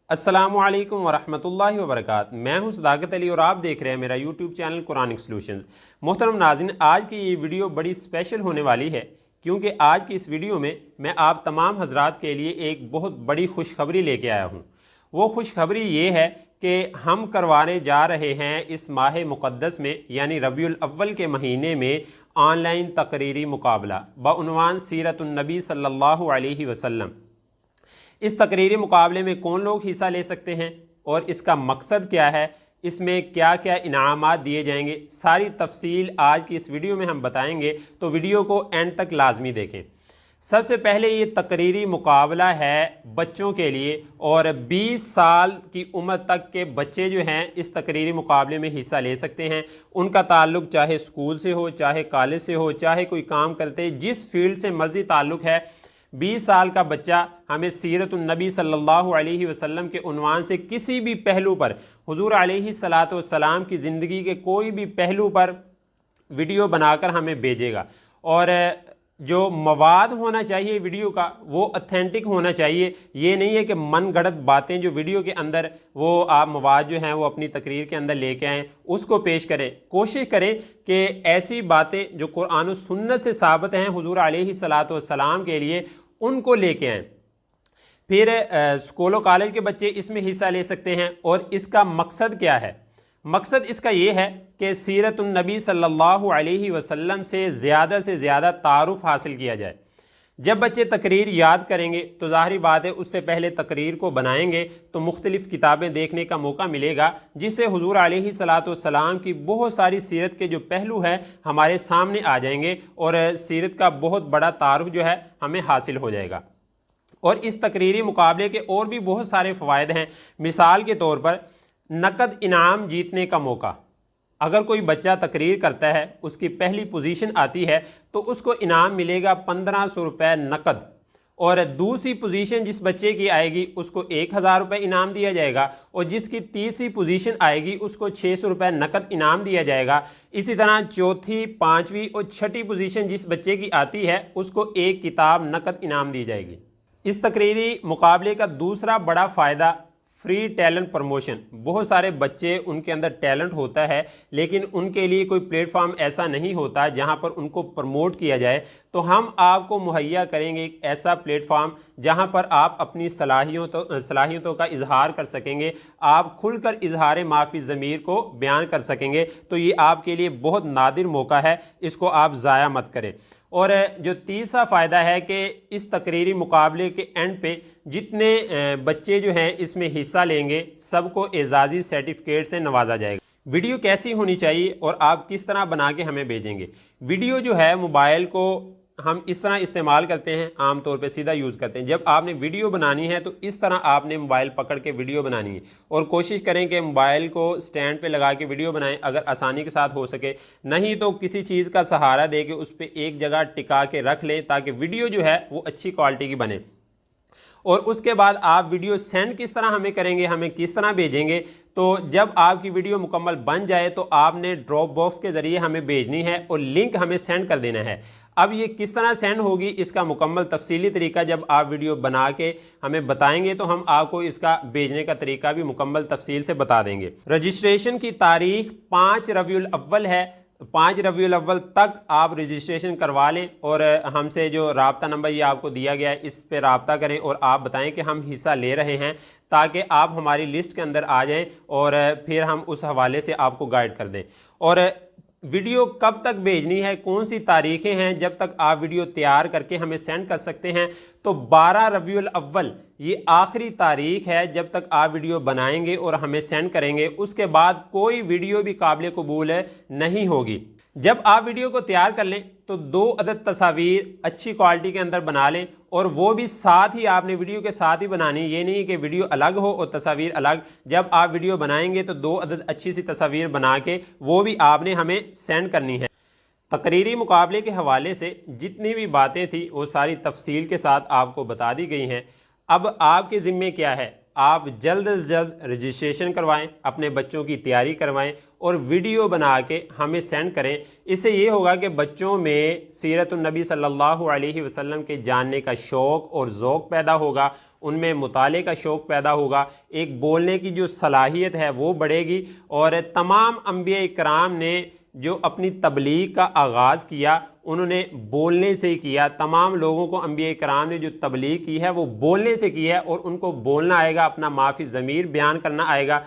अस्सलामुअलैकुम वरहमतुल्लाहि वबरकातुहू। मैं हूं सदाकत अली और आप देख रहे हैं मेरा यूट्यूब चैनल कुरानिक सॉल्यूशंस। मोहतरम नाज़रीन, आज की ये वीडियो बड़ी स्पेशल होने वाली है क्योंकि आज की इस वीडियो में मैं आप तमाम हजरात के लिए एक बहुत बड़ी खुशखबरी लेके आया हूँ। वो खुशखबरी ये है कि हम करवाने जा रहे हैं इस माह मुक़द्दस में यानी रबीउल अव्वल के महीने में ऑनलाइन तकरीरी मुकाबला बउनवान सीरतुन नबी सल्लल्लाहु अलैहि वसल्लम। इस तकरीरी मुकाबले में कौन लोग हिस्सा ले सकते हैं और इसका मकसद क्या है, इसमें क्या क्या इनामात दिए जाएंगे, सारी तफसील आज की इस वीडियो में हम बताएंगे, तो वीडियो को एंड तक लाजमी देखें। सबसे पहले ये तकरीरी मुकाबला है बच्चों के लिए और 20 साल की उम्र तक के बच्चे जो हैं इस तकरीरी मुकाबले में हिस्सा ले सकते हैं। उनका ताल्लुक़ चाहे स्कूल से हो, चाहे कॉलेज से हो, चाहे कोई काम करते, जिस फील्ड से मर्जी ताल्लुक़ है, 20 साल का बच्चा हमें सीरतुन नबी सल्लल्लाहु अलैहि वसल्लम के उन्वान से किसी भी पहलू पर, हुजूर अलैहि सलातो वस्सलाम की ज़िंदगी के कोई भी पहलू पर वीडियो बनाकर हमें भेजेगा। और जो मवाद होना चाहिए वीडियो का वो ऑथेंटिक होना चाहिए। ये नहीं है कि मन गढ़ंत बातें जो वीडियो के अंदर वो आप मवाद जो हैं वो अपनी तकरीर के अंदर लेके आएँ, उसको पेश करें। कोशिश करें कि ऐसी बातें जो कुरान और सुन्नत से साबित हैं हुजूर अलैहि सलातो वस्सलाम के लिए, उनको लेके आएँ। फिर स्कूलों कॉलेज के बच्चे इसमें हिस्सा ले सकते हैं। और इसका मकसद क्या है? मकसद इसका ये है कि सीरतुन नबी सल्लल्लाहु अलैहि वसल्लम से ज़्यादा तारुफ हासिल किया जाए। जब बच्चे तकरीर याद करेंगे तो ज़ाहिर बात है उससे पहले तकरीर को बनाएंगे तो मुख्तलिफ़ किताबें देखने का मौका मिलेगा, जिससे हुजूर अलैहि सलातो वस्सलाम की बहुत सारी सीरत के जो पहलू हैं हमारे सामने आ जाएंगे और सीरत का बहुत बड़ा तारुफ जो है हमें हासिल हो जाएगा। और इस तकरीरी मुकाबले के और भी बहुत सारे फ़वाइद हैं। मिसाल के तौर पर नकद इनाम जीतने का मौका। अगर कोई बच्चा तकरीर करता है, उसकी पहली पोजीशन आती है तो उसको इनाम मिलेगा 1500 रुपये नकद। और दूसरी पोजीशन जिस बच्चे की आएगी उसको 1000 रुपये इनाम दिया जाएगा और जिसकी तीसरी पोजीशन आएगी उसको 600 रुपये नकद इनाम दिया जाएगा। इसी तरह चौथी, पाँचवीं और छठी पोजीशन जिस बच्चे की आती है उसको एक किताब नकद इनाम दी जाएगी। इस तकरीरी मुकाबले का दूसरा बड़ा फ़ायदा फ्री टैलेंट प्रमोशन। बहुत सारे बच्चे, उनके अंदर टैलेंट होता है लेकिन उनके लिए कोई प्लेटफॉर्म ऐसा नहीं होता जहां पर उनको प्रमोट किया जाए, तो हम आपको मुहैया करेंगे एक ऐसा प्लेटफॉर्म जहां पर आप अपनी सलाहियतों का इजहार कर सकेंगे, आप खुलकर इजहार माफ़ी ज़मीर को बयान कर सकेंगे। तो ये आपके लिए बहुत नादिर मौका है, इसको आप ज़ाया मत करें। और जो तीसरा फ़ायदा है कि इस तकरीरी मुकाबले के एंड पे जितने बच्चे जो हैं इसमें हिस्सा लेंगे सबको एजाज़ी सर्टिफिकेट से नवाजा जाएगा। वीडियो कैसी होनी चाहिए और आप किस तरह बना के हमें भेजेंगे? वीडियो जो है मोबाइल को हम इस तरह इस्तेमाल करते हैं, आम तौर पे सीधा यूज़ करते हैं। जब आपने वीडियो बनानी है तो इस तरह आपने मोबाइल पकड़ के वीडियो बनानी है और कोशिश करें कि मोबाइल को स्टैंड पे लगा के वीडियो बनाएं अगर आसानी के साथ हो सके। नहीं तो किसी चीज़ का सहारा दे के उस पर एक जगह टिका के रख लें ताकि वीडियो जो है वो अच्छी क्वालिटी की बने। और उसके बाद आप वीडियो सेंड किस तरह हमें करेंगे, हमें किस तरह भेजेंगे? तो जब आपकी वीडियो मुकम्मल बन जाए तो आपने ड्रॉप बॉक्स के ज़रिए हमें भेजनी है और लिंक हमें सेंड कर देना है। अब ये किस तरह सेंड होगी, इसका मुकम्मल तफसीली तरीका जब आप वीडियो बना के हमें बताएंगे तो हम आपको इसका भेजने का तरीका भी मुकम्मल तफसील से बता देंगे। रजिस्ट्रेशन की तारीख 5 रबीउल अव्वल है। 5 रबीउल अव्वल तक आप रजिस्ट्रेशन करवा लें और हमसे जो राब्ता नंबर ये आपको दिया गया है इस पर राब्ता करें और आप बताएं कि हम हिस्सा ले रहे हैं, ताकि आप हमारी लिस्ट के अंदर आ जाएं और फिर हम उस हवाले से आपको गाइड कर दें। और वीडियो कब तक भेजनी है, कौन सी तारीखें हैं जब तक आप वीडियो तैयार करके हमें सेंड कर सकते हैं? तो 12 रबीउल अव्वल ये आखिरी तारीख है जब तक आप वीडियो बनाएंगे और हमें सेंड करेंगे। उसके बाद कोई वीडियो भी काबिल कबूल नहीं होगी। जब आप वीडियो को तैयार कर लें तो 2 अदद तस्वीर अच्छी क्वालिटी के अंदर बना लें और वो भी साथ ही आपने वीडियो के साथ ही बनानी। ये नहीं कि वीडियो अलग हो और तस्वीर अलग। जब आप वीडियो बनाएंगे तो 2 अदद अच्छी सी तस्वीर बना के वो भी आपने हमें सेंड करनी है। तकरीरी मुकाबले के हवाले से जितनी भी बातें थी वो सारी तफसील के साथ आपको बता दी गई हैं। अब आपके ज़िम्मे क्या है आप जल्द से जल्द रजिस्ट्रेशन करवाएं, अपने बच्चों की तैयारी करवाएं और वीडियो बना के हमें सेंड करें। इससे ये होगा कि बच्चों में सीरतुन नबी सल्लल्लाहु अलैहि वसल्लम के जानने का शौक़ और ज़ौक़ पैदा होगा, उनमें मुताले का शौक़ पैदा होगा, एक बोलने की जो सलाहियत है वो बढ़ेगी। और तमाम अंबिया इकराम ने जो अपनी तबलीग का आगाज़ किया उन्होंने बोलने से ही किया। तमाम लोगों को अंबिया इकराम ने जो तबलीग की है वो बोलने से की है और उनको बोलना आएगा, अपना माफ़ी ज़मीर बयान करना आएगा।